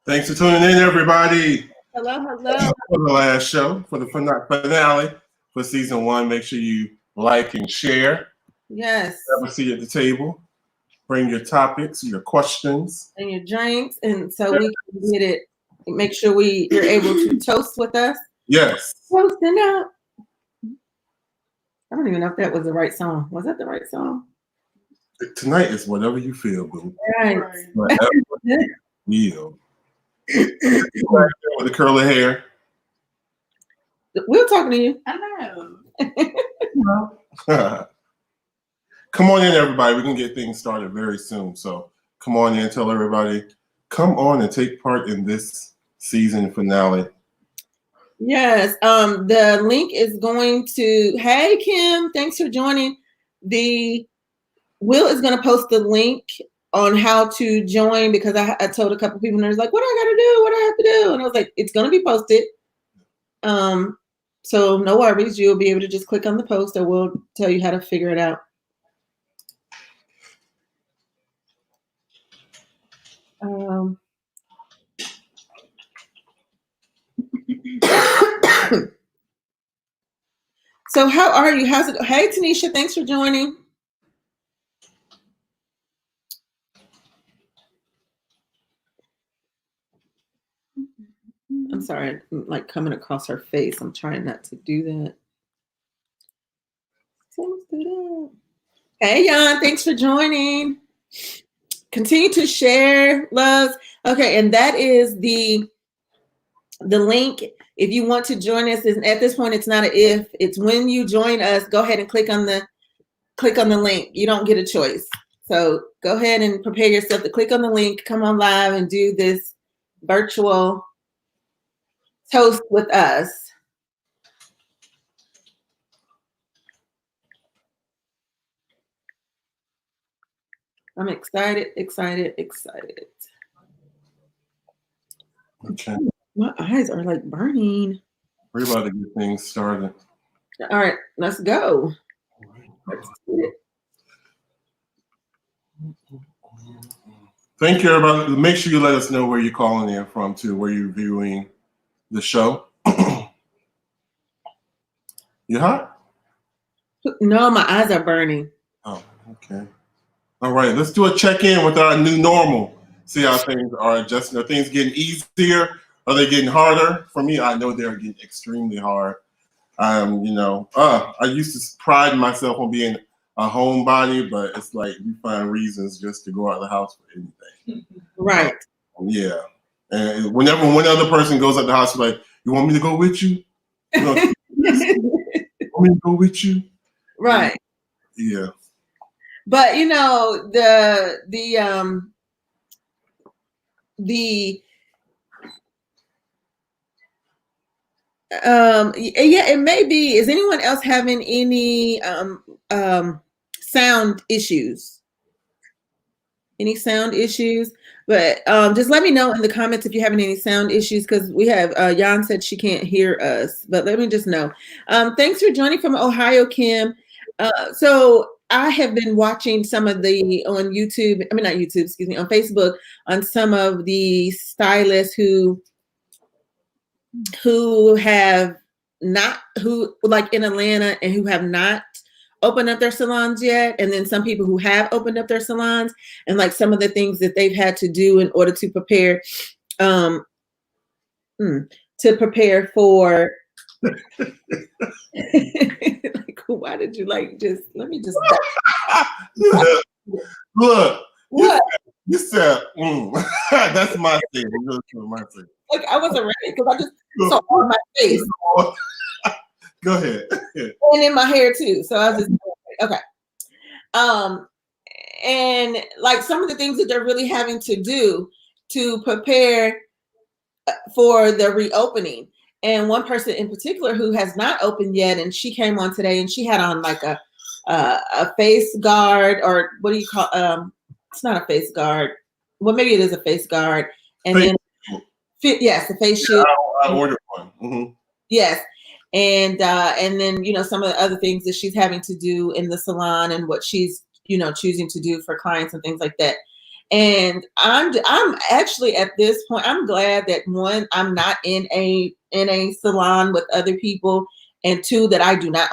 Thanks for tuning in, everybody. Hello, hello. For the last show, for the finale for season one. Make sure you like and share. Yes. Have a seat at the table. Bring your topics, your questions. And your drinks, and so we can get it. Make sure you're able to toast with us. Yes. Toasting up. I don't even know if that was the right song. Was that the right song? Tonight is whatever you feel, boo. Right. Whatever you feel. With the curly hair. We're talking to you. I know. Come on in, everybody. We can get things started very soon. So come on in, tell everybody, come on and take part in this season finale. Yes. The link is going to. Hey, Kim. Thanks for joining. Will is going to post the link on how to join because I told a couple people and they're like, what do I got to do? What do I have to do? And I was like, it's going to be posted. So no worries. You'll be able to just click on the post or we'll tell you how to figure it out. So how are you? How's it? Hey, Tanisha, thanks for joining. I'm sorry, I'm like coming across her face. I'm trying not to do that. Hey, Jan, thanks for joining. Continue to share, loves. Okay, and that is the link. If you want to join us, at this point, it's not an if. It's when you join us. Go ahead and click on the link. You don't get a choice. So go ahead and prepare yourself to click on the link. Come on live and do this virtual toast with us. I'm excited. Okay. My eyes are like burning. We're about to get things started. All right, let's go. Let's do it. Thank you, everybody. Make sure you let us know where you're calling in from, too, where you're viewing the show. You hot? No, my eyes are burning. Oh, okay. All right, let's do a check-in with our new normal. See how things are adjusting. Are things getting easier? Are they getting harder? For me, I know they're getting extremely hard. I used to pride myself on being a homebody, but it's like we find reasons just to go out of the house for anything. Right. Yeah. And whenever one other person goes out the house, like, you want me to go with you? You want me to go with you? Right. Yeah. But yeah, it may be. Is anyone else having any sound issues? Any sound issues? But just let me know in the comments if you're having any sound issues, because we have Jan said she can't hear us, but let me just know. Thanks for joining from Ohio, Kim. So I have been watching some of the on YouTube, I mean not YouTube, excuse me, on Facebook, on some of the stylists who have not, who like in Atlanta and who have not opened up their salons yet, and then some people who have opened up their salons, and like some of the things that they've had to do in order to prepare for like, why did you like just let me just look what you said that's my thing. Like I wasn't ready because I just saw on my face. Go ahead. And in my hair too. So I was just okay. And like some of the things that they're really having to do to prepare for the reopening. And one person in particular who has not opened yet, and she came on today and she had on like a face guard, or what do you call it's not a face guard. Well, maybe it is a face guard. And face then yes, the face shield. I ordered one. Mm-hmm. Yes. And then, some of the other things that she's having to do in the salon and what she's, choosing to do for clients and things like that. And I'm actually at this point, I'm glad that one, I'm not in a salon with other people, and two, that I do not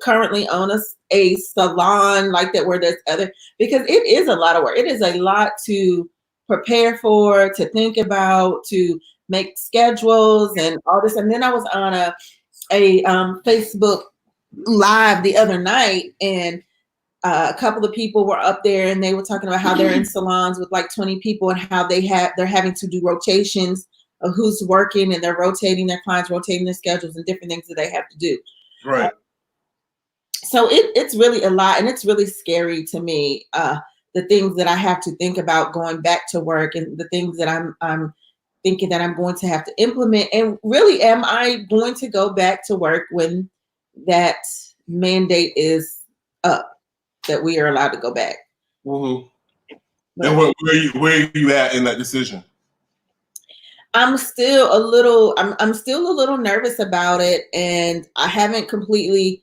currently own a salon like that where there's other, because it is a lot of work. It is a lot to prepare for, to think about, to make schedules and all this. And then I was on a Facebook Live the other night, and a couple of people were up there and they were talking about how they're in salons with like 20 people and how they're having to do rotations of who's working, and they're rotating their clients, rotating their schedules and different things that they have to do. Right. So it's really a lot, and it's really scary to me, the things that I have to think about going back to work, and the things that I'm thinking that I'm going to have to implement. And really, am I going to go back to work when that mandate is up, that we are allowed to go back? Mm-hmm. And where are you at in that decision? I'm still a little nervous about it, and I haven't completely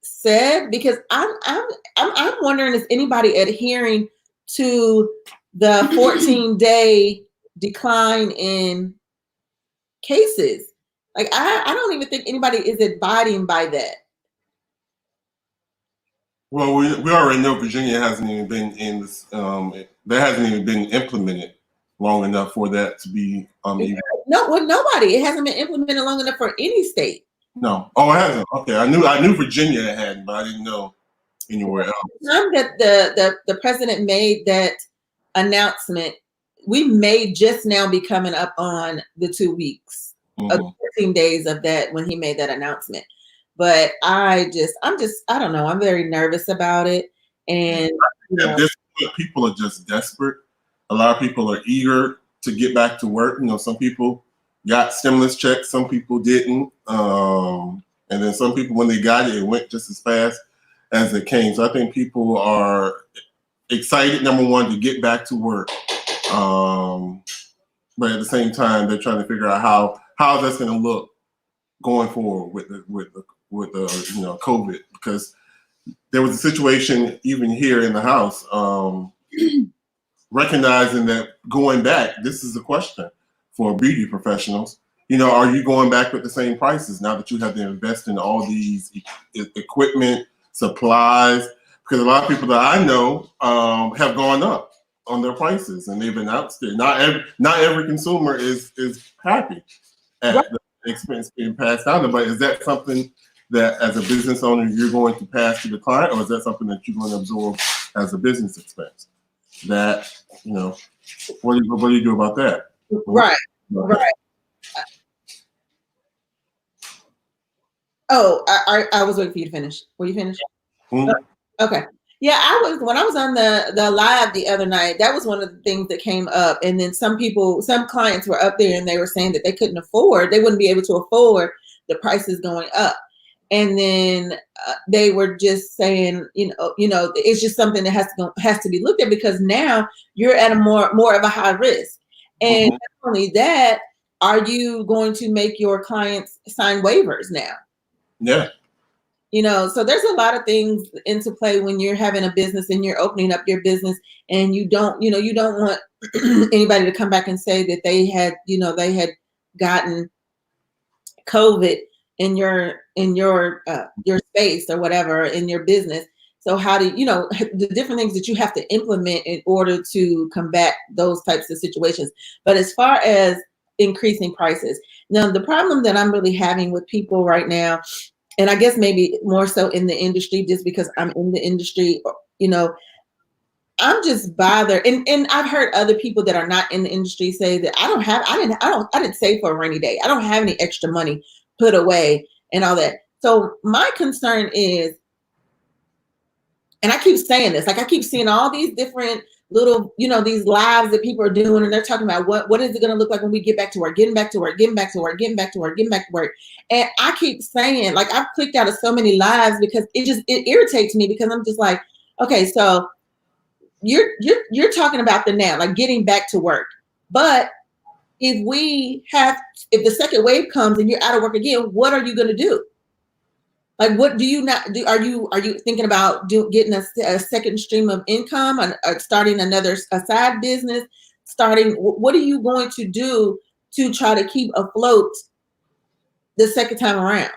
said, because I'm wondering, is anybody adhering to the 14-day decline in cases? Like I don't even think anybody is abiding by that. Well, we already know Virginia hasn't even been in this. That hasn't even been implemented long enough for that to be. Even. No, well, nobody. It hasn't been implemented long enough for any state. No. Oh, it hasn't. Okay, I knew Virginia had, but I didn't know anywhere else. The time that the president made that announcement, we may just now be coming up on the 2 weeks, of 14 days of that when he made that announcement. But I don't know. I'm very nervous about it. And at this point, people are just desperate. A lot of people are eager to get back to work. You know, some people got stimulus checks, some people didn't. And then some people, when they got it, it went just as fast as it came. So I think people are excited, number one, to get back to work. But at the same time, they're trying to figure out how that's going to look going forward with the COVID, because there was a situation even here in the house, recognizing that going back, this is a question for beauty professionals. You know, are you going back with the same prices now that you have to invest in all these equipment, supplies? Because a lot of people that I know have gone up on their prices, and they've announced it. Not every consumer is happy at the expense being passed down. But is that something that, as a business owner, you're going to pass to the client, or is that something that you're going to absorb as a business expense? That, you know, what do you do about that? Right. Oh, I was waiting for you to finish. Were you finished? Mm-hmm. Okay. Yeah, when I was on the live the other night, that was one of the things that came up. And then some clients were up there and they were saying that they wouldn't be able to afford the prices going up. And then they were just saying, you know, it's just something that has to be looked at, because now you're at a more of a high risk. And not only that, are you going to make your clients sign waivers now? Yeah. You know, so there's a lot of things into play when you're having a business and you're opening up your business, and you don't want anybody to come back and say that they had gotten COVID in your space or whatever in your business. So how do the different things that you have to implement in order to combat those types of situations? But as far as increasing prices, now the problem that I'm really having with people right now, and I guess maybe more so in the industry, just because I'm in the industry, you know, I'm just bothered. And I've heard other people that are not in the industry say that I didn't save for a rainy day. I don't have any extra money put away and all that. So my concern is, and I keep saying this, like I keep seeing all these different little, these lives that people are doing, and they're talking about what is it going to look like when we get back to work, getting back to work. And I keep saying, like, I've clicked out of so many lives because it irritates me, because I'm just like, okay, so you're talking about the now, like getting back to work. But if the second wave comes and you're out of work again, what are you going to do? Like, what do you not do? Are you thinking about getting a second stream of income, or starting a side business? What are you going to do to try to keep afloat the second time around?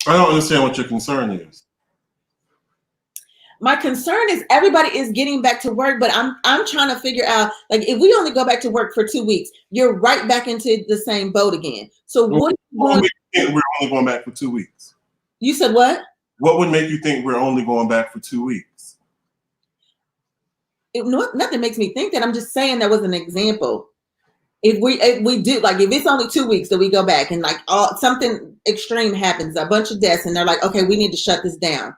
I don't understand what your concern is. My concern is everybody is getting back to work, but I'm trying to figure out, like, if we only go back to work for 2 weeks, you're right back into the same boat again. So what would make you think we're only going back for 2 weeks? You said what? What would make you think we're only going back for 2 weeks? Nothing makes me think that. I'm just saying that was an example. If we do, like, if it's only 2 weeks that we go back and like something extreme happens, a bunch of deaths, and they're like, okay, we need to shut this down.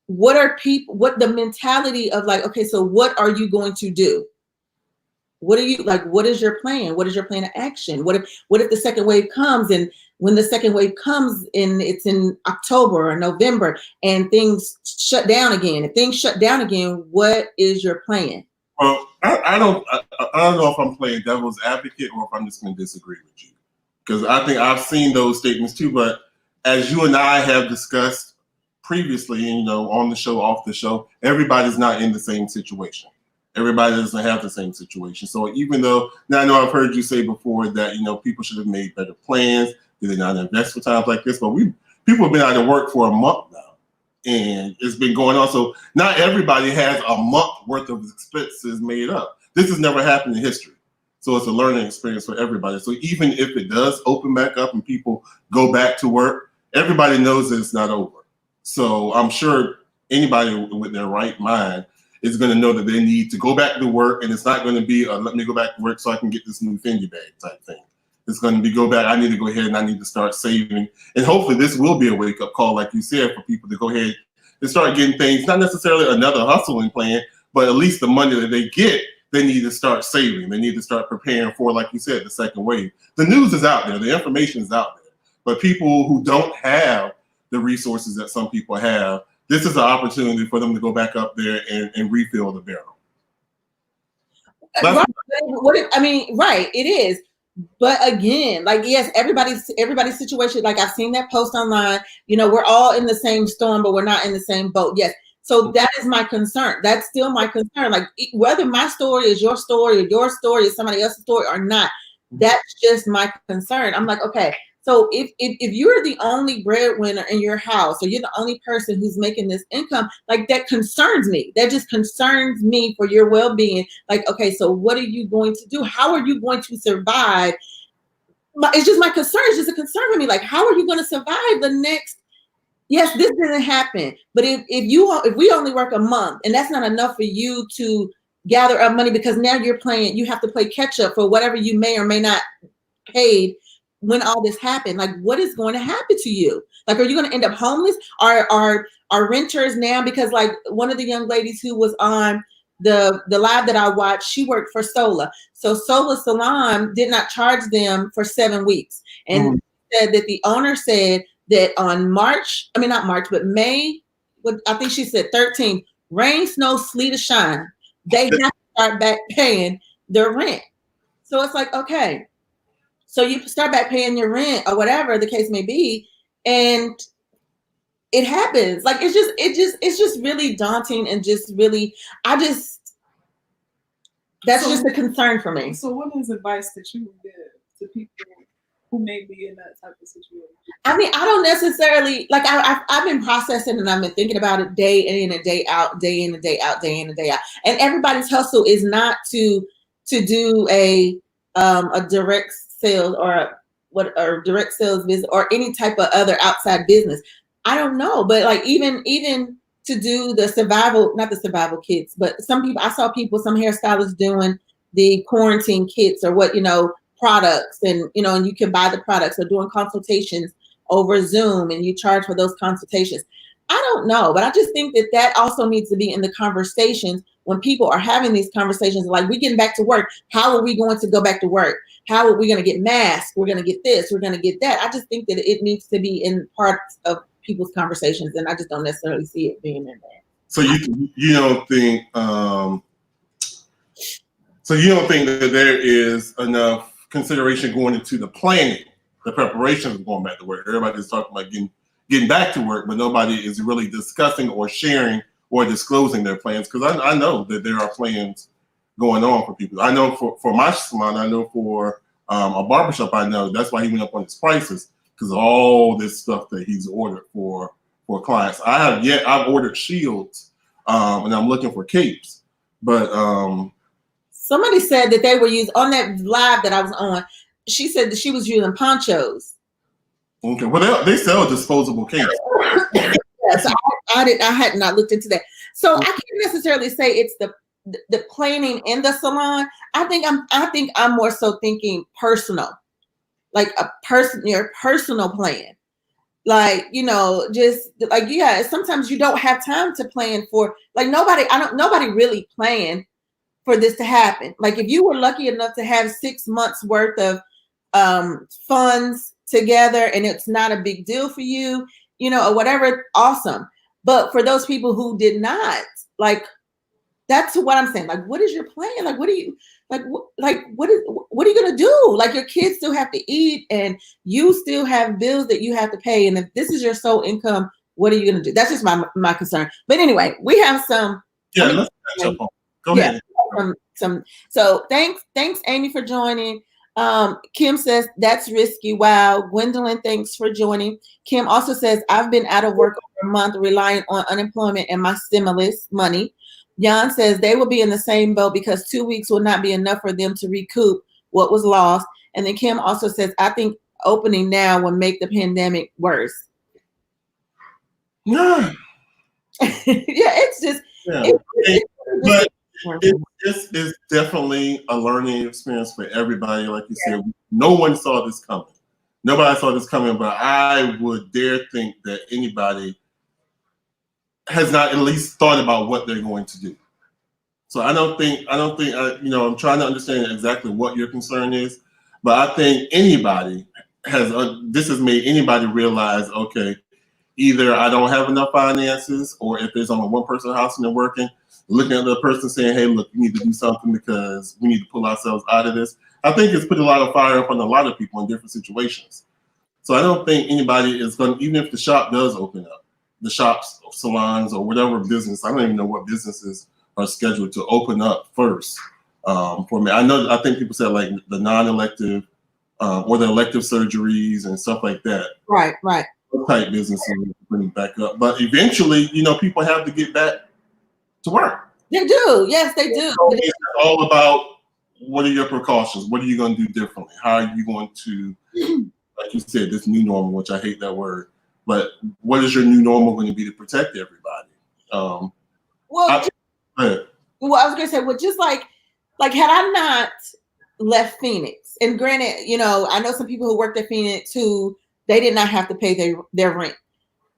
What the mentality of, like, okay, so what are you going to do? What is your plan? What is your plan of action? What if the second wave comes, and when the second wave comes and it's in October or November and things shut down again? If things shut down again, what is your plan? Well, I don't know if I'm playing devil's advocate or if I'm just going to disagree with you, because I think I've seen those statements too. But as you and I have discussed previously, on the show, off the show, everybody's not in the same situation. Everybody doesn't have the same situation. So even though, now I know I've heard you say before that, people should have made better plans. Did they not invest for times like this? But people have been out of work for a month now, and it's been going on. So not everybody has a month worth of expenses made up. This has never happened in history. So it's a learning experience for everybody. So even if it does open back up and people go back to work, everybody knows that it's not over. So I'm sure anybody with their right mind is going to know that they need to go back to work, and it's not going to be let me go back to work so I can get this new Fendi bag type thing. It's going to be go back. I need to go ahead and I need to start saving, and hopefully this will be a wake up call, like you said, for people to go ahead and start getting things. Not necessarily another hustling plan, but at least the money that they get, they need to start saving. They need to start preparing for, like you said, the second wave. The news is out there. The information is out there, but people who don't have the resources that some people have, this is an opportunity for them to go back up there and refill the barrel. Right. Right, it is. But again, like, yes, everybody's situation, like, I've seen that post online, we're all in the same storm, but we're not in the same boat. Yes. So that is my concern. That's still my concern. Like, whether my story is your story or your story is somebody else's story or not, that's just my concern. I'm like, okay, so if you're the only breadwinner in your house, or you're the only person who's making this income, like, that concerns me. That just concerns me for your well-being. Like, okay, so what are you going to do? How are you going to survive? It's just my concern. It's just a concern for me. Like, how are you going to survive the next? Yes, this didn't happen, but if we only work a month, and that's not enough for you to gather up money, because now you have to play catch up for whatever you may or may not paid when all this happened. Like, what is going to happen to you? Like, are you going to end up homeless? Are renters now, because, like, one of the young ladies who was on the live that I watched, she worked for Sola. So Sola Salon did not charge them for 7 weeks. And said that the owner said that on May, I think she said 13th, rain, snow, sleet, or shine, they have to start back paying their rent. So it's like, okay, so you start back paying your rent or whatever the case may be, and it happens. Like, it's just really daunting, and just really, that's just a concern for me. So what is advice that you would give to people who may be in that type of situation? I mean, I don't necessarily, like, I've been processing and I've been thinking about it day in and day out, day in and day out, day in and day out. And everybody's hustle is not to do a direct sales or direct sales business or any type of other outside business. I don't know, but like even to do the survival, not the survival kits, but some hairstylists doing the quarantine kits or products, and and you can buy the products, or doing consultations over Zoom and you charge for those consultations. I don't know, but I just think that also needs to be in the conversations when people are having these conversations. Like, we getting back to work. How are we going to go back to work? How are we going to get masks? We're going to get this. We're going to get that. I just think that it needs to be in parts of people's conversations, and I just don't necessarily see it being in there. So you don't think that there is enough consideration going into the planning, the preparation of going back to work? Everybody's talking about getting back to work, but nobody is really discussing or sharing or disclosing their plans. Because I know that there are plans going on for people. I know for my salon, I know for a barbershop, I know that's why he went up on his prices, because of all this stuff that he's ordered for clients. I've ordered shields, and I'm looking for capes, but somebody said that they were using on that live that I was on. She said that she was using ponchos. Okay, well they sell disposable capes. Yeah, so I had not looked into that. So I can't necessarily say it's the planning in the salon. I think I'm more so thinking personal, like your personal plan. Like, just like, yeah, sometimes you don't have time to plan for, like, nobody really planned for this to happen. Like, if you were lucky enough to have 6 months worth of funds together and it's not a big deal for you, or whatever, awesome. But for those people who did not, like, that's what I'm saying. Like, what is your plan? Like, what are you what are you gonna do? Like, your kids still have to eat, and you still have bills that you have to pay. And if this is your sole income, what are you gonna do? That's just my concern. But anyway, we have some. Yeah, let's catch up on. Go ahead. So thanks, Amy, for joining. Kim says that's risky. Wow. Gwendolyn, thanks for joining. Kim also says I've been out of work over a month, relying on unemployment and my stimulus money. Jan says they will be in the same boat because 2 weeks will not be enough for them to recoup what was lost. And then Kim also says, I think opening now will make the pandemic worse. Yeah. It's just. Yeah. This is definitely a learning experience for everybody. Like you said, no one saw this coming. Nobody saw this coming, but I would dare think that anybody has not at least thought about what they're going to do. So I don't think, I'm trying to understand exactly what your concern is, but I think anybody this has made anybody realize, okay, either I don't have enough finances, or if there's only one person house and they're working, looking at the person saying, hey, look, we need to do something because we need to pull ourselves out of this. I think it's put a lot of fire up on a lot of people in different situations. So I don't think anybody is going to, even if the shop does open up, the shops, salons, or whatever business, I don't even know what businesses are scheduled to open up first for me. I think people said like the non-elective or the elective surgeries and stuff like that. Right. Type businesses bring back up. But eventually, people have to get back to work. They do. Yes, they do. It's all about what are your precautions? What are you going to do differently? How are you going to, like you said, this new normal, which I hate that word, but what is your new normal going to be to protect everybody? I was going to say, just like had I not left Phoenix, and granted, I know some people who worked at Phoenix who they did not have to pay their rent.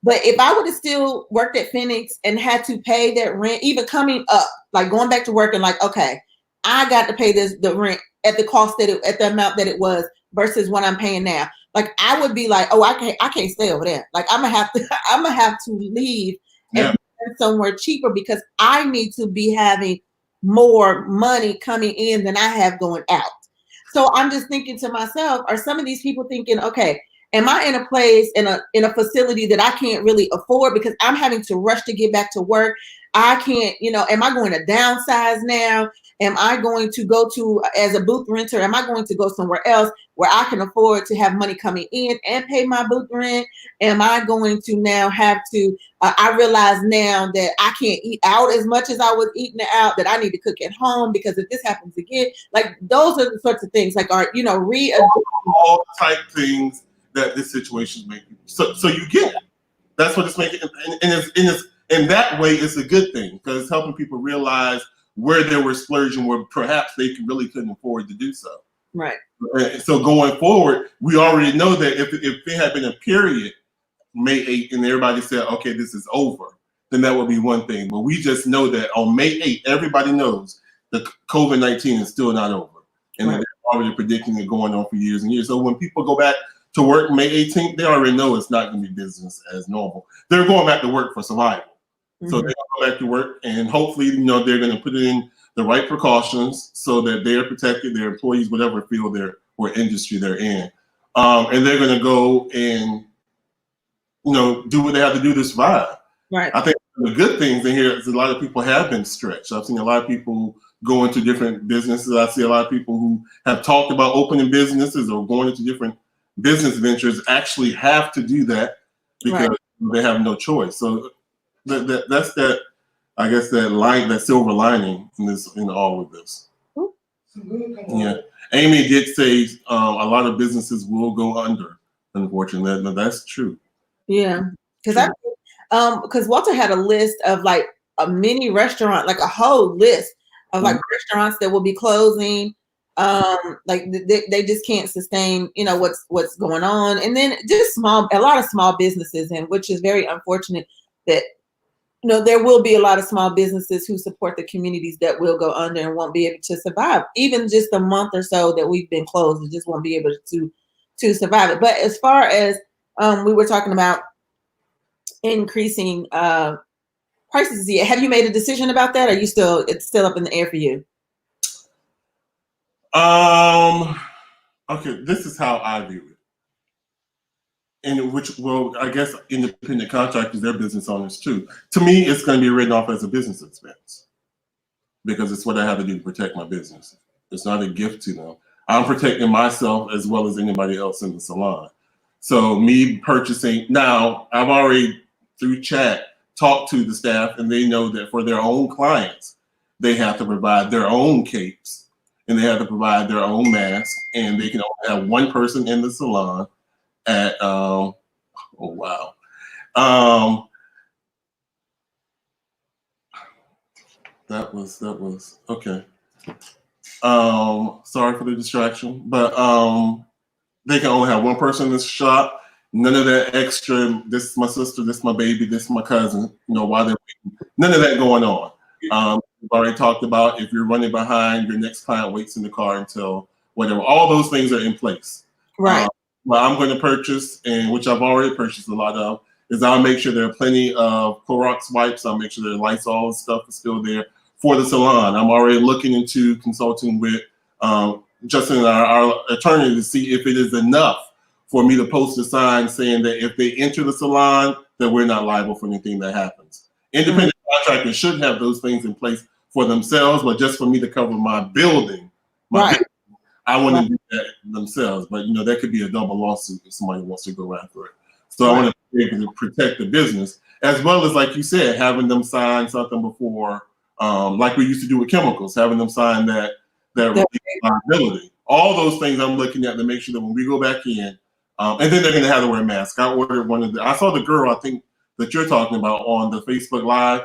But if I would have still worked at Phoenix and had to pay that rent, even coming up, like going back to work and like, okay, I got to pay the rent at the cost at the amount that it was versus what I'm paying now. Like, I would be like, oh, I can't stay over there. Like, I'm gonna have to leave and be somewhere cheaper because I need to be having more money coming in than I have going out. So I'm just thinking to myself, are some of these people thinking, okay, am I in a place in a facility that I can't really afford because I'm having to rush to get back to work? I can't, am I going to downsize now? Am I going to go to, as a booth renter, am I going to go somewhere else where I can afford to have money coming in and pay my booth rent? Am I going to now have to, I realize now that I can't eat out as much as I was eating it out, that I need to cook at home because if this happens again, like those are the sorts of things, like all type things that this situation is making. So you get it. That's what it's making. And it's in that way, it's a good thing because it's helping people realize where they were splurging, where perhaps they really couldn't afford to do so. Right. So going forward, we already know that if it had been a period, May 8th, and everybody said, okay, this is over, then that would be one thing. But we just know that on May 8th, everybody knows that COVID-19 is still not over. And they're already predicting it going on for years and years. So when people go back to work May 18th, they already know it's not going to be business as normal. They're going back to work for survival. Mm-hmm. So they're going to go back to work, and hopefully, they're going to put in the right precautions so that they're protected, their employees, whatever field or industry they're in. And they're going to go and do what they have to do to survive. Right. I think the good things in here is a lot of people have been stretched. I've seen a lot of people go into different businesses. I see a lot of people who have talked about opening businesses or going into different business ventures actually have to do that because they have no choice. So that's that. I guess that silver lining in all of this. Yeah, Amy did say a lot of businesses will go under. Unfortunately, that's true. Yeah, because Walter had a list of like a mini restaurant, like a whole list of like restaurants that will be closing. Like they just can't sustain, what's going on, and then just a lot of small businesses, and which is very unfortunate that there will be a lot of small businesses who support the communities that will go under and won't be able to survive. Even just a month or so that we've been closed, we just won't be able to survive it. But as far as we were talking about increasing prices, have you made a decision about that? Or it's still up in the air for you? Okay, this is how I view it. I guess independent contractors, they're business owners too. To me, it's going to be written off as a business expense because it's what I have to do to protect my business. It's not a gift to them. I'm protecting myself as well as anybody else in the salon. So me purchasing, now I've already through chat talked to the staff, and they know that for their own clients, they have to provide their own capes and they have to provide their own masks, and they can only have one person in the salon at that was okay. Sorry for the distraction, but they can only have one person in the shop. None of that extra, this is my sister, this is my baby, this is my cousin, while they're waiting. None of that going on. We've already talked about if you're running behind, your next client waits in the car until whatever. All those things are in place. Right. What I'm going to purchase, and which I've already purchased a lot of, is I'll make sure there are plenty of Clorox wipes. I'll make sure the Lysol stuff is still there for the salon. I'm already looking into consulting with Justin, our attorney, to see if it is enough for me to post a sign saying that if they enter the salon, that we're not liable for anything that happens. Independent contractors should have those things in place for themselves, but just for me to cover my building, business, I want to do that themselves. But that could be a double lawsuit if somebody wants to go after it. So I want to be able to protect the business, as well as, like you said, having them sign something before, like we used to do with chemicals, having them sign that liability. All those things I'm looking at to make sure that when we go back in, and then they're going to have to wear a mask. I ordered I saw the girl, I think, that you're talking about on the Facebook Live,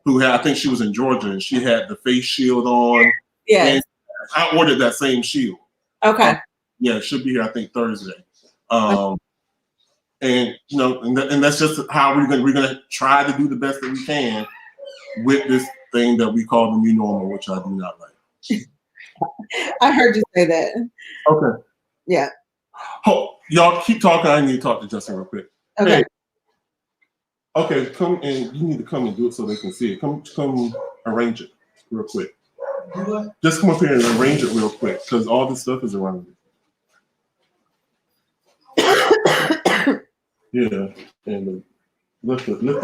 who I think she was in Georgia, and she had the face shield on. Yes. I ordered that same shield. Okay. Yeah, it should be here, I think, Thursday. And and that's just how we're gonna try to do the best that we can with this thing that we call the new normal, which I do not like. I heard you say that. Okay. Yeah. Oh, y'all keep talking. I need to talk to Justin real quick. Okay. Hey. Okay, come and you need to come and do it so they can see it. Come arrange it real quick. Just come up here and arrange it real quick because all this stuff is around it. Yeah, and lift. So even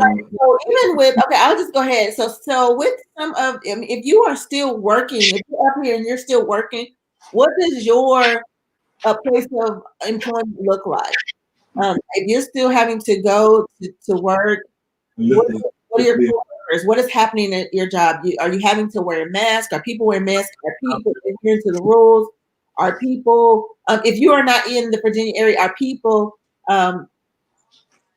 with I'll just go ahead. So with some of, if you are still working, if you're up here and you're still working, what does your place of employment look like? If you're still having to go to work, what are your coworkers? What is happening at your job? Are you having to wear a mask? Are people wearing masks? Are people adhering to the rules? Are people, if you are not in the Virginia area, are people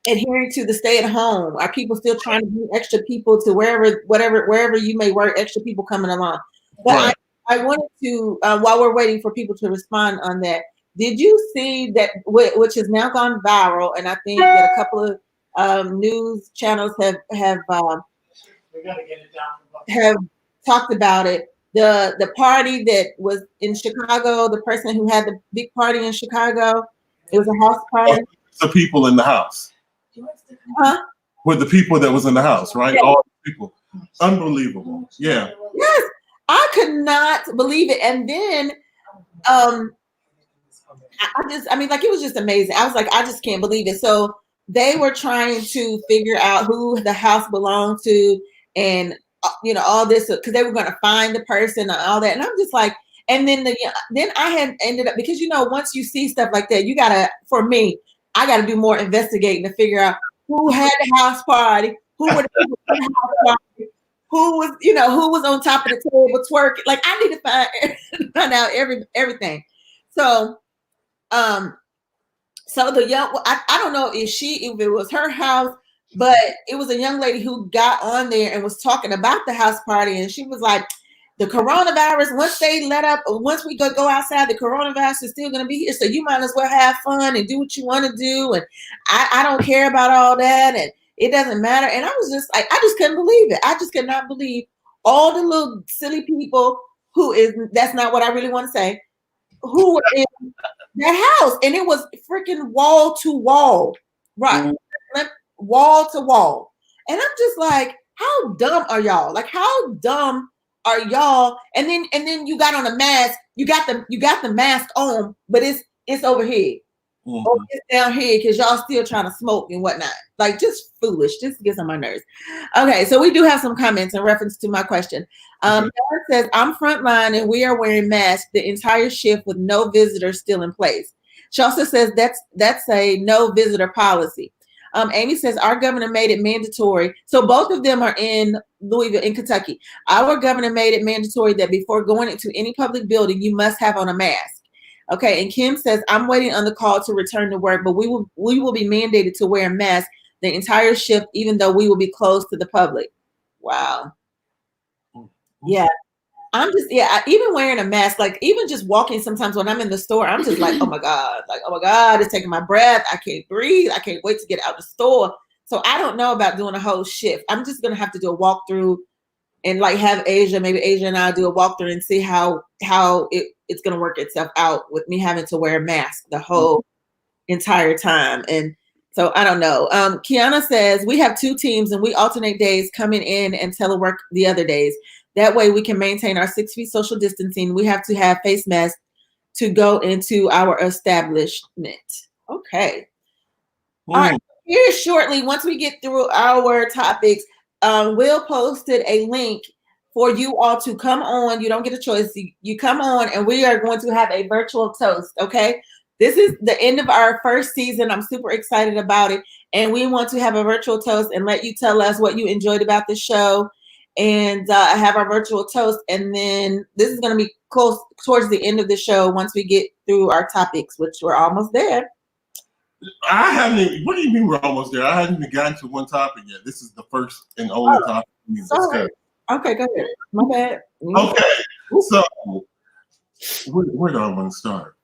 adhering to the stay at home? Are people still trying to bring extra people to wherever you may work, extra people coming along? But I wanted to, while we're waiting for people to respond on that, did you see that, which has now gone viral, and I think that a couple of news channels have talked about it. The party that was in Chicago, the person who had the big party in Chicago, it was a house party. The people in the house. Huh? With the people that was in the house, right? Yeah. All the people. Unbelievable. Yeah. Yes. I could not believe it. And then it was just amazing. I was like, I just can't believe it. So they were trying to figure out who the house belonged to, and all this, because they were going to find the person and all that. And I'm just like, and then then I had ended up, because once you see stuff like that, for me, I gotta do more investigating to figure out who had the house party, who were the people in the house party, who was on top of the table twerking. Like, I need to find out everything. So so the I don't know if it was her house, but it was a young lady who got on there and was talking about the house party, and she was like, the coronavirus, once we go outside, the coronavirus is still going to be here, so you might as well have fun and do what you want to do, and I don't care about all that, and it doesn't matter. And I was just like, I just couldn't believe it. I just could not believe all the little silly people that's not what I really want to say, who were in that house, and it was freaking wall to wall, right? Wall to wall. And I'm just like, how dumb are y'all? Like, how dumb are y'all? And then you got on a mask, you got the mask on, but it's overhead. Or it's down here because y'all still trying to smoke and whatnot. Like, just foolish, just gets on my nerves. Okay, so we do have some comments in reference to my question. It says, I'm frontline and we are wearing masks the entire shift with no visitors still in place. She also says that's a no visitor policy. Amy says, our governor made it mandatory. So both of them are in Louisville, in Kentucky. Our governor made it mandatory that before going into any public building, you must have on a mask. Okay, and Kim says, I'm waiting on the call to return to work, but we will be mandated to wear a mask the entire shift, even though we will be closed to the public. Wow. Yeah. Even wearing a mask, like even just walking sometimes when I'm in the store, I'm just like, oh my God, it's taking my breath. I can't breathe. I can't wait to get out the store. So I don't know about doing a whole shift. I'm just going to have to do a walkthrough and like have maybe Asia and I do a walkthrough and see how it's going to work itself out with me having to wear a mask the whole entire time. And so I don't know. Kiana says, we have 2 teams and we alternate days coming in and telework the other days. That way we can maintain our 6 feet social distancing. We have to have face masks to go into our establishment. Okay. All right. Here shortly, once we get through our topics, Will posted a link for you all to come on. You don't get a choice. You come on and we are going to have a virtual toast. Okay. This is the end of our first season. I'm super excited about it. And we want to have a virtual toast and let you tell us what you enjoyed about the show and have our virtual toast. And then this is going to be close towards the end of the show once we get through our topics, which we're almost there. What do you mean we're almost there? I haven't even gotten to one topic yet. This is the first and only topic we discussed. Okay, go ahead. My bad. Okay, so where do I want to start?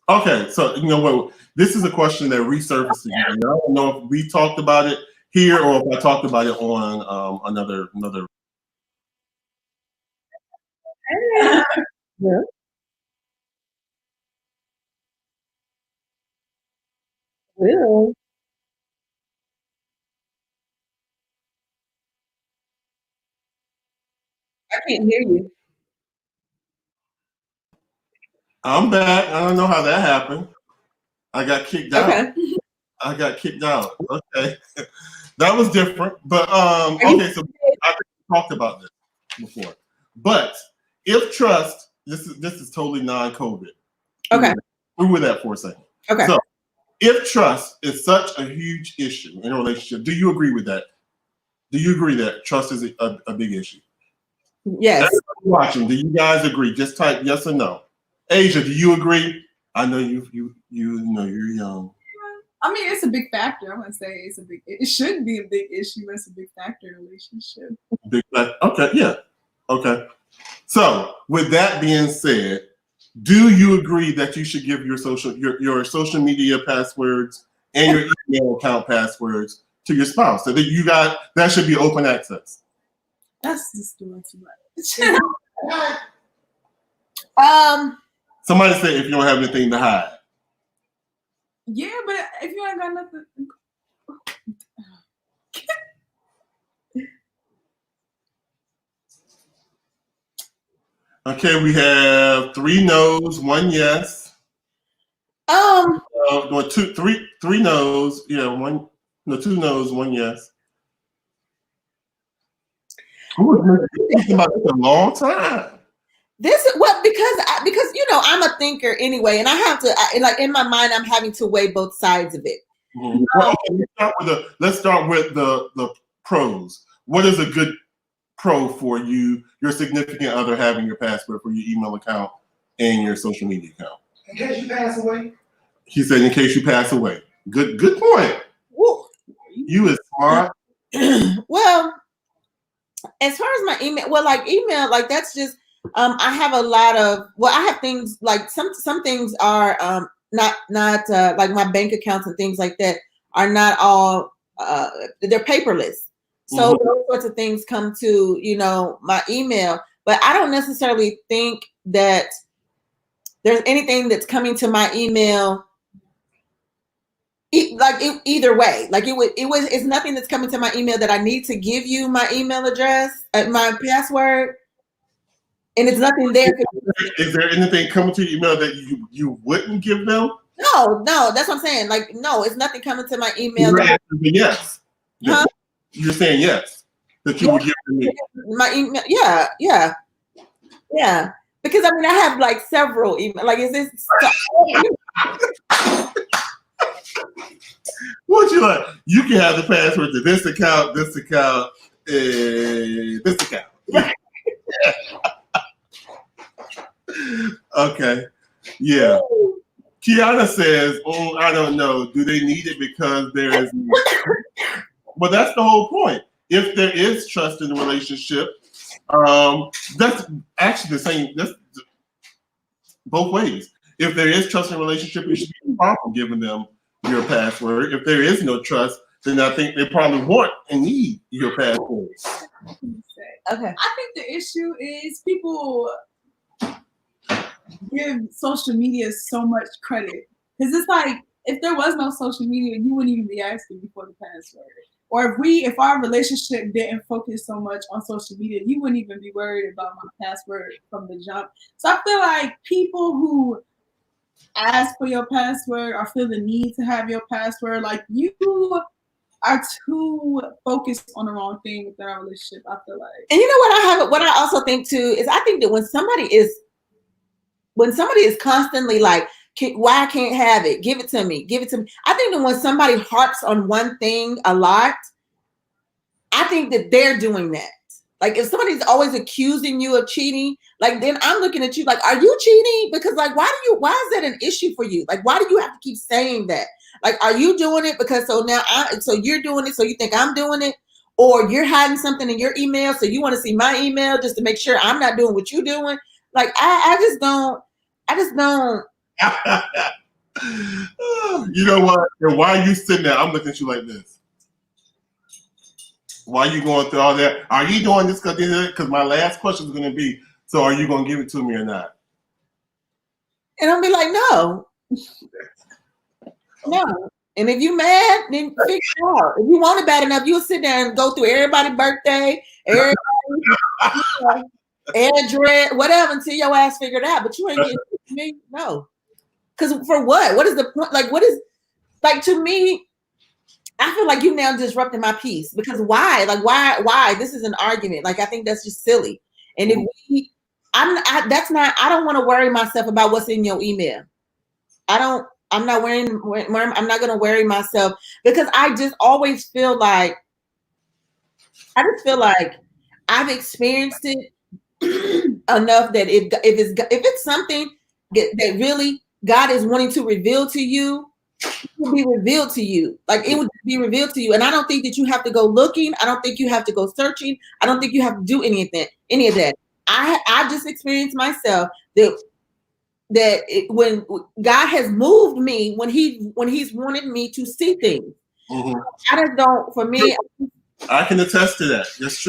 Okay, so you know what? This is a question that resurfaced again. I don't know if we talked about it here or if I talked about it on another. Yeah. Will. I can't hear you. I'm back. I don't know how that happened. I got kicked out. Okay. I got kicked out. Okay. That was different. But okay, so I think we talked about this before. But if trust, this is totally non-COVID. Okay. We were that for a second. Okay. So if trust is such a huge issue in a relationship, do you agree with that? Do you agree that trust is a big issue? Yes. Everybody watching, do you guys agree? Just type yes or no. Asia, do you agree? I know you know you're young. I mean, it's a big factor. I want to say it should be a big issue. It's a big factor in a relationship. Big factor. Okay, yeah. Okay. So with that being said, do you agree that you should give your social media passwords and your email account passwords to your spouse? So that should be open access. That's just doing too much. Somebody say if you don't have anything to hide. Yeah, but if you ain't got nothing. Okay, we have 3 no's, 1 yes. Going three no's. Yeah, one. No, 2 no's, 1 yes. I was thinking about this a long time. This is what because I'm a thinker anyway, and I have to like in my mind I'm having to weigh both sides of it. Mm-hmm. Well, okay, let's start with the pros. What is a good pro for you, your significant other having your password for your email account and your social media account? In case you pass away. He said, in case you pass away. Good point. Woo. You is smart. Well, as far as my email, like that's just I have a lot of I have things like some things are not like my bank accounts and things like that are not all they're paperless. So those sorts of things come to my email, but I don't necessarily think that there's anything that's coming to my email either way. Like it's nothing that's coming to my email that I need to give you my email address, my password, and it's nothing there. Is there anything coming to your email that you wouldn't give them? No, that's what I'm saying. Like, no, it's nothing coming to my email. Yes. Huh? You're saying yes. That you would give to me. My email, yeah. Because I have like several emails. Like, is this? What you like? You can have the password to this account, this account. Okay. Yeah. Kiana says, I don't know. Do they need it because there is... Well, that's the whole point. If there is trust in the relationship, that's actually the same. That's both ways. If there is trust in the relationship, you should be far from giving them your password. If there is no trust, then I think they probably want and need your password. Okay. I think the issue is people give social media so much credit. Because it's like, if there was no social media, you wouldn't even be asking me for the password. Or if our relationship didn't focus so much on social media, you wouldn't even be worried about my password from the jump. So I feel like people who ask for your password or feel the need to have your password, like you are too focused on the wrong thing within our relationship, I feel like. And you know what I also think too is I think that when somebody is constantly like, why I can't have it? Give it to me. I think that when somebody harps on one thing a lot, I think that they're doing that. Like if somebody's always accusing you of cheating, like then I'm looking at you like, are you cheating? Because like, why is that an issue for you? Like, why do you have to keep saying that? Like, are you doing it because so you're doing it so you think I'm doing it? Or you're hiding something in your email so you want to see my email just to make sure I'm not doing what you're doing? Like I just don't. You know what? And why are you sitting there? I'm looking at you like this. Why are you going through all that? Are you doing this because my last question is going to be, so are you going to give it to me or not? And I'll be like, no. No. And if you mad, then figure it out. If you want it bad enough, you'll sit there and go through everybody's birthday, everybody's address, whatever, until your ass figured out. But you ain't getting it to me. No. Because for what? What is the point? Like, what is, like, to me, I feel like you now disrupting my peace. Because why? Like, why? This is an argument. Like, I think that's just silly. And if I don't want to worry myself about what's in your email. I'm not going to worry myself because I just always feel like, I've experienced it enough that if it's something that really God is wanting to reveal to you, it will be revealed to you. Like it would be revealed to you. And I don't think that you have to go looking. I don't think you have to go searching. I don't think you have to do any of that. I just experienced myself that when God has moved me, when he's wanted me to see things. Mm-hmm. I just don't, for me. I can attest to that. That's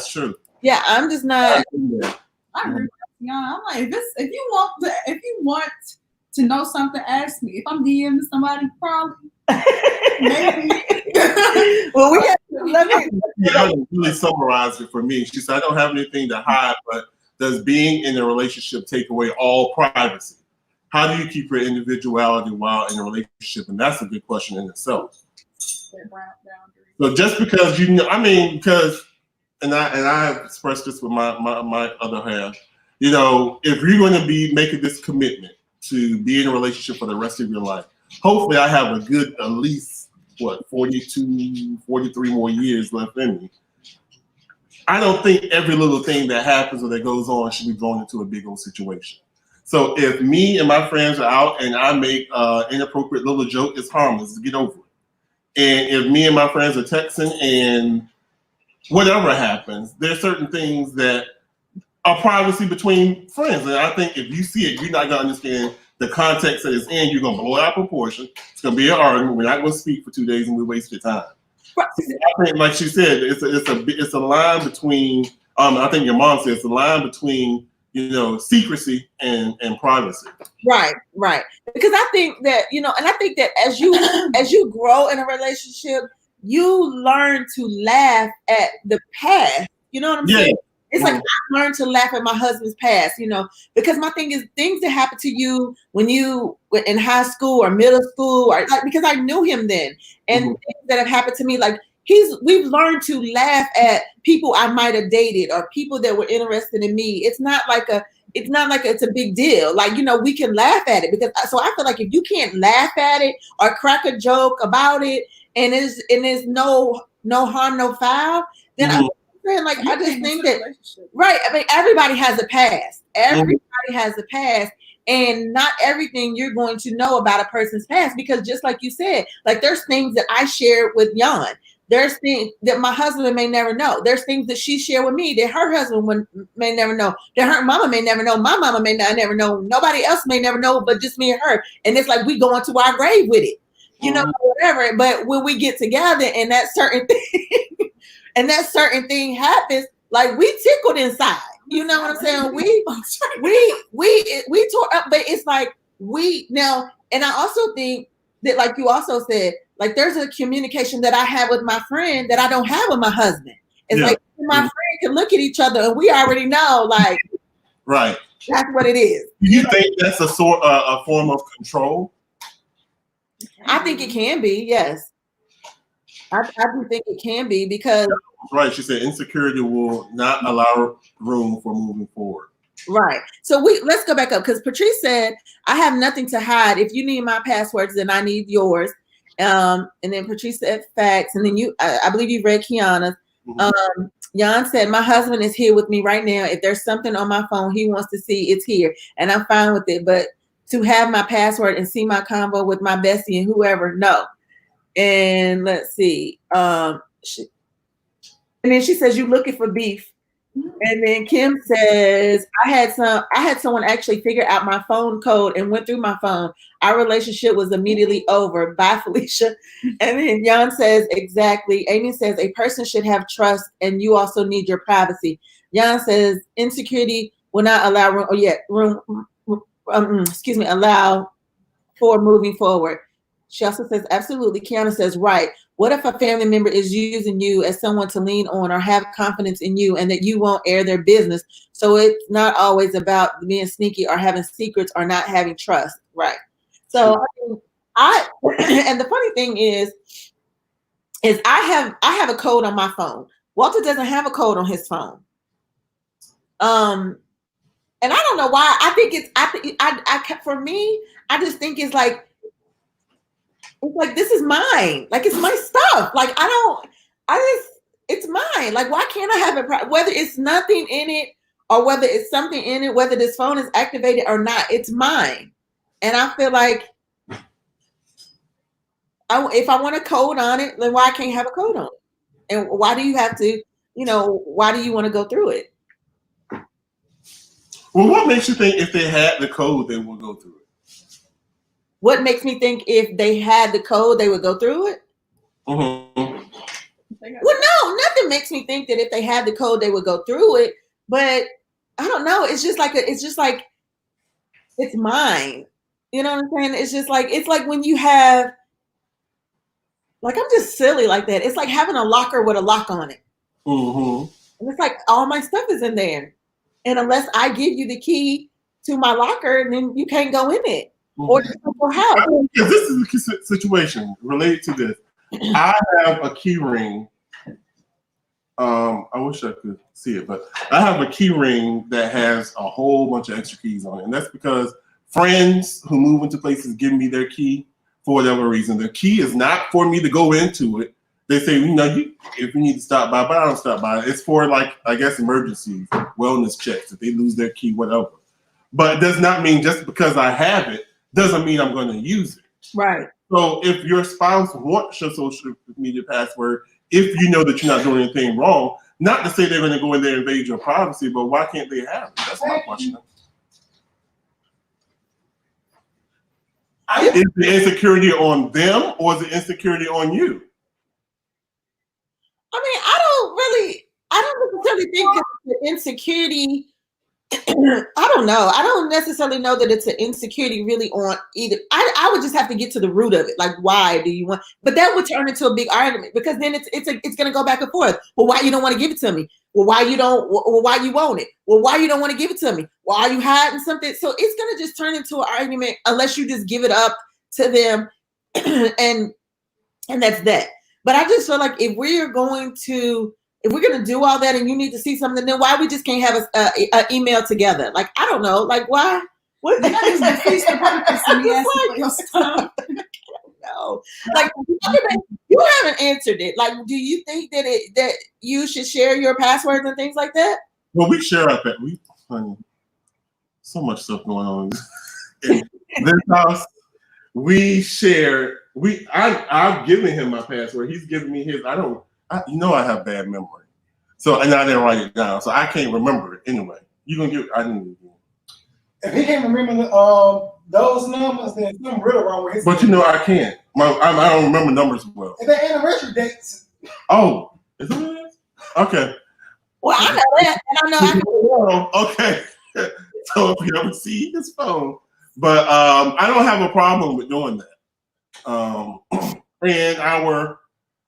true. Yeah, I'm just not. I agree with you. I'm like, if you want to know something, ask me. If I'm DMing somebody, probably maybe. Well, we have to let me really summarize it for me. She said, I don't have anything to hide, but does being in a relationship take away all privacy? how do you keep your individuality while in a relationship? And that's a good question in itself. So just because and I have expressed this with my other half, if you're going to be making this commitment to be in a relationship for the rest of your life, hopefully I have a good, at least 42, 43 more years left in me. I don't think every little thing that happens or that goes on should be thrown into a big old situation. So if me and my friends are out and I make inappropriate little joke, it's harmless. Get over it. And if me and my friends are texting and whatever happens, there's certain things that are privacy between friends. And I think if you see it, you're not going to understand the context that it's in. You're going to blow it out of proportion. It's going to be an argument. We're not going to speak for 2 days and we waste your time. I think, like she said, it's a line between. I think your mom said it's a line between secrecy and privacy. Right. Because I think that and I think that as you grow in a relationship, you learn to laugh at the past. You know what I'm saying? It's like I learned to laugh at my husband's past, because my thing is things that happened to you when you were in high school or middle school, or because I knew him then, and things that have happened to me, like we've learned to laugh at people I might have dated or people that were interested in me. It's not like it's a big deal. Like, we can laugh at it so I feel like if you can't laugh at it or crack a joke about it and there's no harm, no foul, then I'm saying, like, I just think that, right. I mean, everybody has a past. Everybody has a past. And not everything you're going to know about a person's past, because just like you said, like there's things that I shared with Jan. There's things that my husband may never know. There's things that she shared with me that her husband may never know. That her mama may never know. My mama may not never know. Nobody else may never know, but just me and her. And it's like we go into our grave with it, whatever. But when we get together and that certain thing happens, like we tickled inside. You know what I'm saying? We tore up, but it's like now, and I also think that, like you also said, like there's a communication that I have with my friend that I don't have with my husband. It's like my friend can look at each other and we already know, like, right. That's what it is. Do you think that's a form of control? I think it can be, yes. I do think it can be because. Right, she said insecurity will not allow room for moving forward. Right. So let's go back up because Patrice said, I have nothing to hide. If you need my passwords, then I need yours. And then Patrice said facts. And then I believe you read Kiana's. Jan said, my husband is here with me right now. If there's something on my phone he wants to see, it's here. And I'm fine with it. But to have my password and see my convo with my bestie and whoever, no. And let's see. And then she says, you looking for beef. And then Kim says, I had someone actually figure out my phone code and went through my phone. Our relationship was immediately over. Bye, Felicia. And then Jan says, exactly. Amy says, a person should have trust and you also need your privacy. Jan says, insecurity will not allow allow for moving forward. She also says, absolutely. Kiana says, right. What if a family member is using you as someone to lean on or have confidence in you and that you won't air their business? So it's not always about being sneaky or having secrets or not having trust. Right. So and the funny thing is I have a code on my phone. Walter doesn't have a code on his phone. And I don't know why. I think for me, I just think it's like this is mine. Like it's my stuff. Like it's mine. Like why can't I have it? Whether it's nothing in it or whether it's something in it, whether this phone is activated or not, it's mine. And I feel like if I want a code on it, then why I can't have a code on it? And why do you have to, why do you want to go through it? Well, what makes you think if they had the code, they would go through it? What makes me think if they had the code, they would go through it? Mm-hmm. Well, no, nothing makes me think that if they had the code, they would go through it. But I don't know. It's just like it's mine. You know what I'm saying? It's like when you have, like, I'm just silly like that. It's like having a locker with a lock on it. Mm-hmm. And it's like all my stuff is in there. And unless I give you the key to my locker, and then you can't go in it Mhm. or to your house. Because this is a situation related to this. I have a key ring. I wish I could see it, but I have a key ring that has a whole bunch of extra keys on it. And that's because friends who move into places give me their key for whatever reason. The key is not for me to go into it. They say, if you need to stop by, but I don't stop by. It's for, like, I guess, emergencies, wellness checks, if they lose their key, whatever. But it does not mean just because I have it, doesn't mean I'm going to use it. Right. So if your spouse wants your social media password, if you know that you're not doing anything wrong, not to say they're going to go in there and invade your privacy, but why can't they have it? That's my question. Is the insecurity on them or is the insecurity on you? I mean, I don't necessarily think it's the insecurity. I don't know. I don't necessarily know that it's an insecurity really on either. I would just have to get to the root of it. Like, why do you want? But that would turn into a big argument because then it's going to go back and forth. Well, why you don't want to give it to me? Well, why you don't? Well, why you want it? Well, why you don't want to give it to me? Why are you hiding something? So it's going to just turn into an argument unless you just give it up to them, and that's that. But I just feel like if we're going to do all that and you need to see something, then why we just can't have a email together? Like, I don't know. Like, why? What? That just defeats the purpose of me asking for your stuff. No. Like, you haven't answered it. Like, do you think that you should share your passwords and things like that? Well, we share our honey, so much stuff going on in this house. We share. I've given him my password. He's given me his. I have bad memory. So, and I didn't write it down, so I can't remember it anyway. You gonna give? I didn't. If he can't remember those numbers, then something really wrong with his. But I can't. I don't remember numbers well. If they're anniversary dates. Oh, is it? Okay. Well, I know that, and I know. Okay. So if you ever see his phone, but I don't have a problem with doing that. And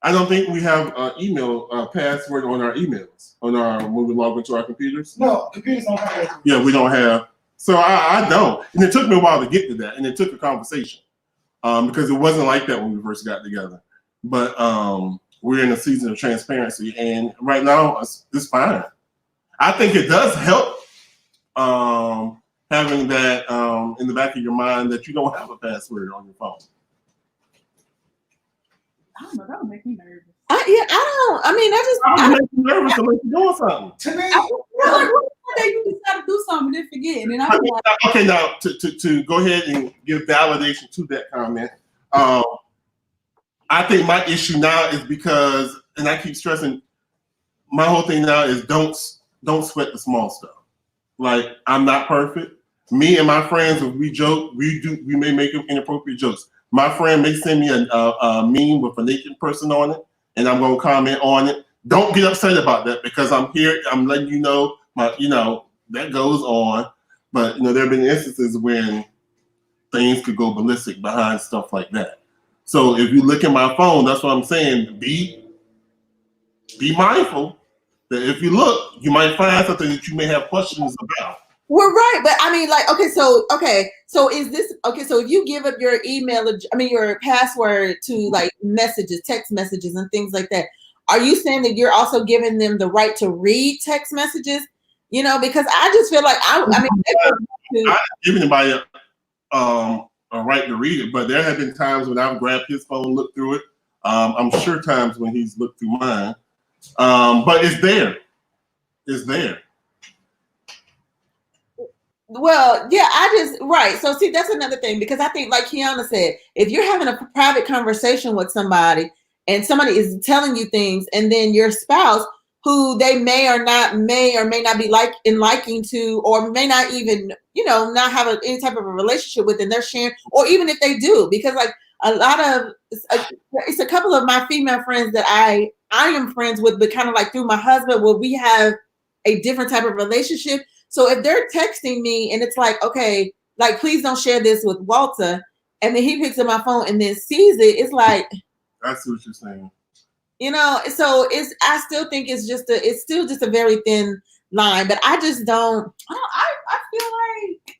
I don't think we have an email password on our emails when we log into our computers. No, computers don't have that. Yeah, we don't have. So I don't. And it took me a while to get to that, and it took a conversation because it wasn't like that when we first got together. But we're in a season of transparency, and right now it's fine. I think it does help having that in the back of your mind that you don't have a password on your phone. I don't know. That would make me nervous. I'm nervous unless you're doing something. To me, One day you decide to do something and then forget, and then I'm like, Okay, now to go ahead and give validation to that comment, I think my issue now is because, and I keep stressing, my whole thing now is don't sweat the small stuff. Like, I'm not perfect. Me and my friends, if we joke, we may make inappropriate jokes. My friend may send me a meme with a naked person on it, and I'm gonna comment on it. Don't get upset about that because I'm here. I'm letting you know that goes on. But there have been instances when things could go ballistic behind stuff like that. So if you look at my phone, that's what I'm saying. Be mindful that if you look, you might find something that you may have questions about. We're right, but I mean, like, so is this okay? So if you give up your your password to like messages, text messages, and things like that, are you saying that you're also giving them the right to read text messages? Because I just feel like I'm not giving anybody a right to read it, but there have been times when I've grabbed his phone, looked through it. I'm sure times when he's looked through mine, but it's there. It's there. Well, yeah, right. So see, that's another thing because I think, like Kiana said, if you're having a private conversation with somebody and somebody is telling you things, and then your spouse, who they may or may not be liking to, or may not even, not have any type of a relationship with, and they're sharing, or even if they do, because like it's a couple of my female friends that I am friends with, but kind of like through my husband, where we have a different type of relationship. So if they're texting me and it's like, okay, like, please don't share this with Walter, and then he picks up my phone and then sees it, it's like, I see what you're saying. So I still think it's still just a very thin line, but I just don't. I feel like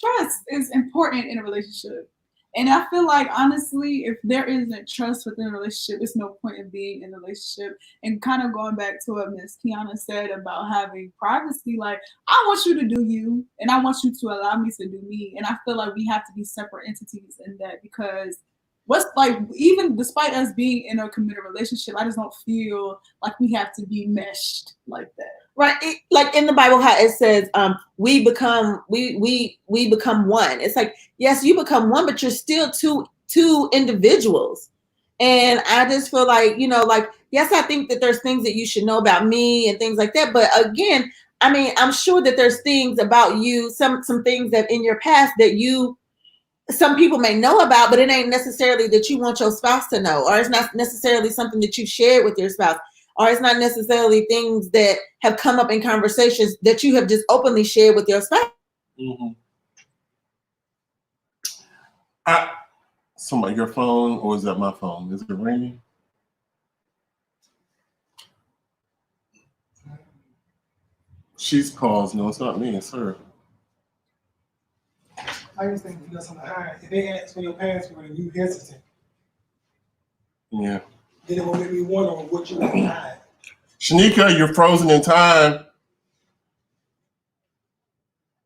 trust is important in a relationship. And I feel like, honestly, if there isn't trust within a relationship, it's no point in being in a relationship. And kind of going back to what Miss Kiana said about having privacy, like, I want you to do you, and I want you to allow me to do me. And I feel like we have to be separate entities in that, because what's like, even despite us being in a committed relationship, I just don't feel like we have to be meshed like that. Right, like in the Bible, how it says, we become one. It's like, yes, you become one, but you're still two individuals. And I just feel like, like, yes, I think that there's things that you should know about me and things like that. But again, I mean, I'm sure that there's things about you, some things that in your past that some people may know about, but it ain't necessarily that you want your spouse to know, or it's not necessarily something that you shared with your spouse, or it's not necessarily things that have come up in conversations that you have just openly shared with your spouse. Mm-hmm. Somebody, your phone, or is that my phone? Is it ringing? She's calls. No, it's not me. It's her. I just think if you got something to hide, if they ask for your password and you hesitant, Yeah. then it will make me wonder what you want to hide. Shanika, you're frozen in time.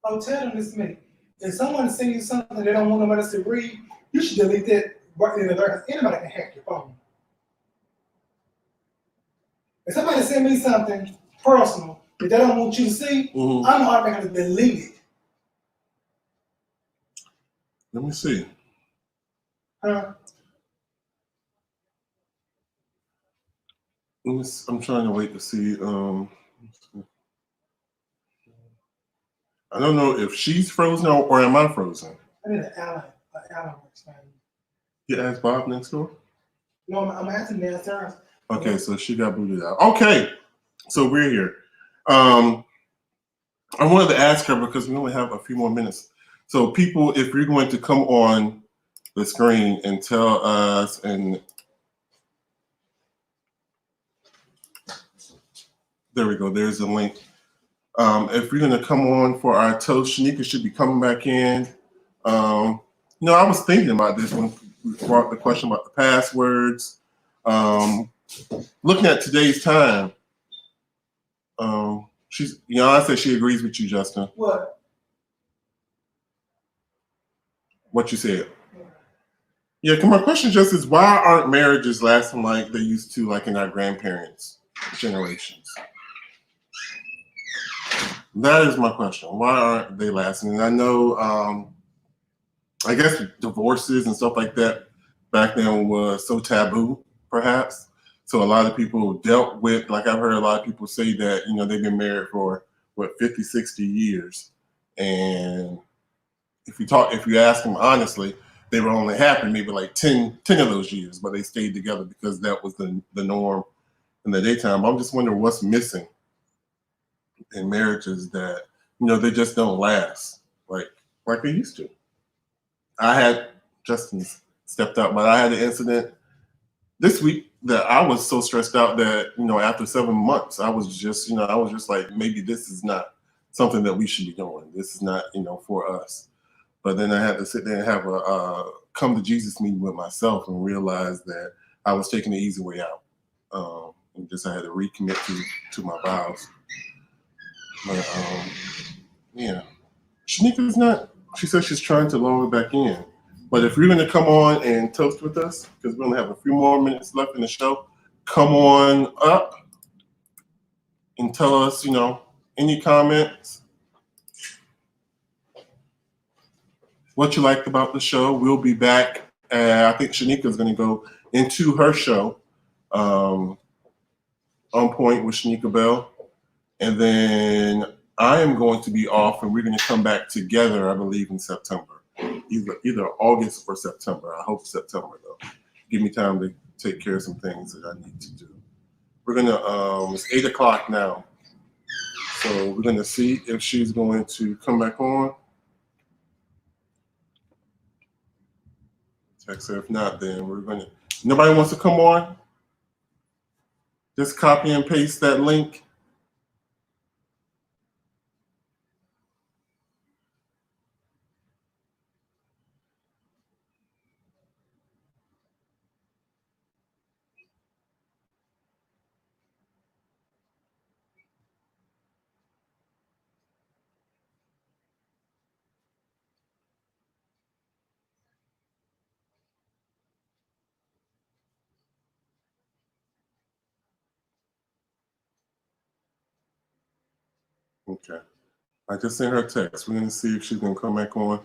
I'm telling this man, if someone sends you something they don't want nobody else to read, you should delete that right in the dark. Anybody can hack your phone. If somebody send me something personal that they don't want you to see, Mm-hmm. I'm automatically delete it. Let me see. Huh? I'm trying to wait to see. I don't know if she's frozen or am I frozen. I need an Allen works, man. You asked Bob next door? No, I'm asking downstairs. Okay, so she got booted out. Okay, so we're here. I wanted to ask her because we only have a few more minutes. So people, if you're going to come on the screen and tell us, and there we go, there's a link. If you're going to come on for our toast, Shanika should be coming back in. I was thinking about this when we brought the question about the passwords. Looking at today's time, I said she agrees with you, Justin. What? What you said. Yeah, my question just is, why aren't marriages lasting like they used to, like in our grandparents' generations? That is my question. Why aren't they lasting? And I know, I guess divorces and stuff like that back then was so taboo, perhaps. So a lot of people dealt with, like I've heard a lot of people say that, they've been married for, 50, 60 years. And if you ask them honestly, they were only happy maybe like 10 of those years, but they stayed together because that was the norm in the daytime. I'm just wondering what's missing in marriages that, they just don't last like they used to. Justin stepped out, but I had an incident this week that I was so stressed out that, after 7 months, I was just like, maybe this is not something that we should be doing. This is not, for us. But then I had to sit there and have a come to Jesus meeting with myself and realize that I was taking the easy way out. And just I had to recommit to my vows. But yeah, Shanika's not. She says she's trying to log back in. But if you're going to come on and toast with us, because we only have a few more minutes left in the show, come on up and tell us, any comments, what you liked about the show. We'll be back. I think Shanika's going to go into her show, On Point with Shanika Bell. And then I am going to be off, and we're going to come back together, I believe, in September. Either August or September. I hope September, though. Give me time to take care of some things that I need to do. We're going to, it's 8 o'clock now. So we're going to see if she's going to come back on. Text her. If not, then we're going to, nobody wants to come on? Just copy and paste that link. Okay. I just sent her a text. We're going to see if she's going to come back on.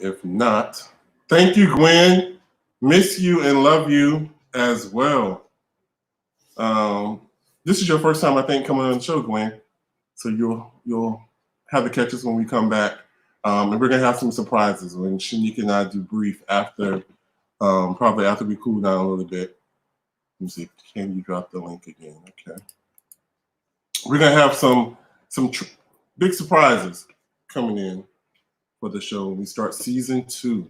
If not, thank you, Gwen. Miss you and love you as well. This is your first time, I think, coming on the show, Gwen. So you'll have to catch us when we come back. And we're going to have some surprises when Shanika and I do brief after, probably after we cool down a little bit. Let me see. Can you drop the link again? Okay. We're going to have some big surprises coming in for the show when we start season 2.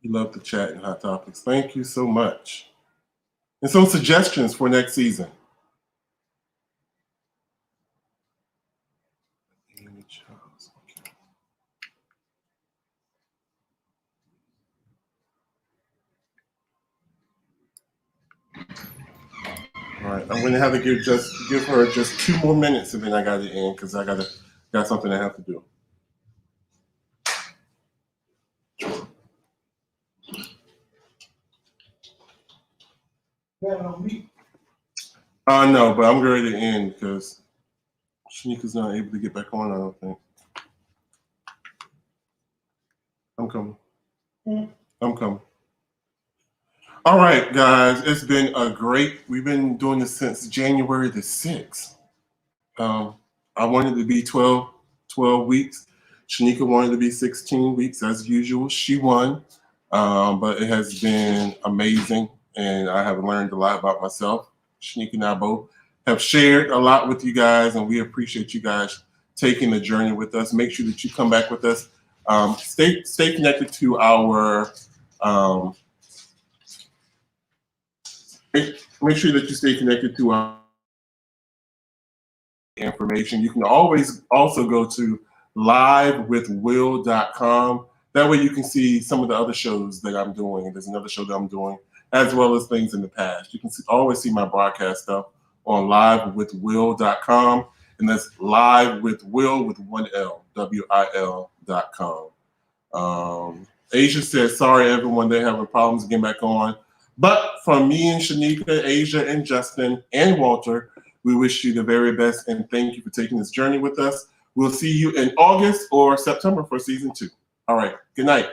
We love the chat and hot topics. Thank you so much. And some suggestions for next season. All right, I'm gonna have to give her just 2 more minutes, and then I got to end because I got something I have to do. No, but I'm ready to end because Shanika's not able to get back on, I don't think. I'm coming. I'm coming. All right, guys, it's been we've been doing this since January the 6th. I wanted to be 12 weeks. Shanika wanted to be 16 weeks as usual. She won, but it has been amazing, and I have learned a lot about myself. Shanika and I both have shared a lot with you guys, and we appreciate you guys taking the journey with us. Make sure that you come back with us. Stay connected to our make sure that you stay connected to our information. You can always also go to livewithwill.com. That way you can see some of the other shows that I'm doing. There's another show that I'm doing, as well as things in the past. You can always see my broadcast stuff on livewithwill.com. And that's livewithwill with 1 L, WIL.com. Asia says, sorry, everyone, they're having problems getting back on. But from me and Shanika, Asia and Justin and Walter, we wish you the very best and thank you for taking this journey with us. We'll see you in August or September for season 2. All right. Good night.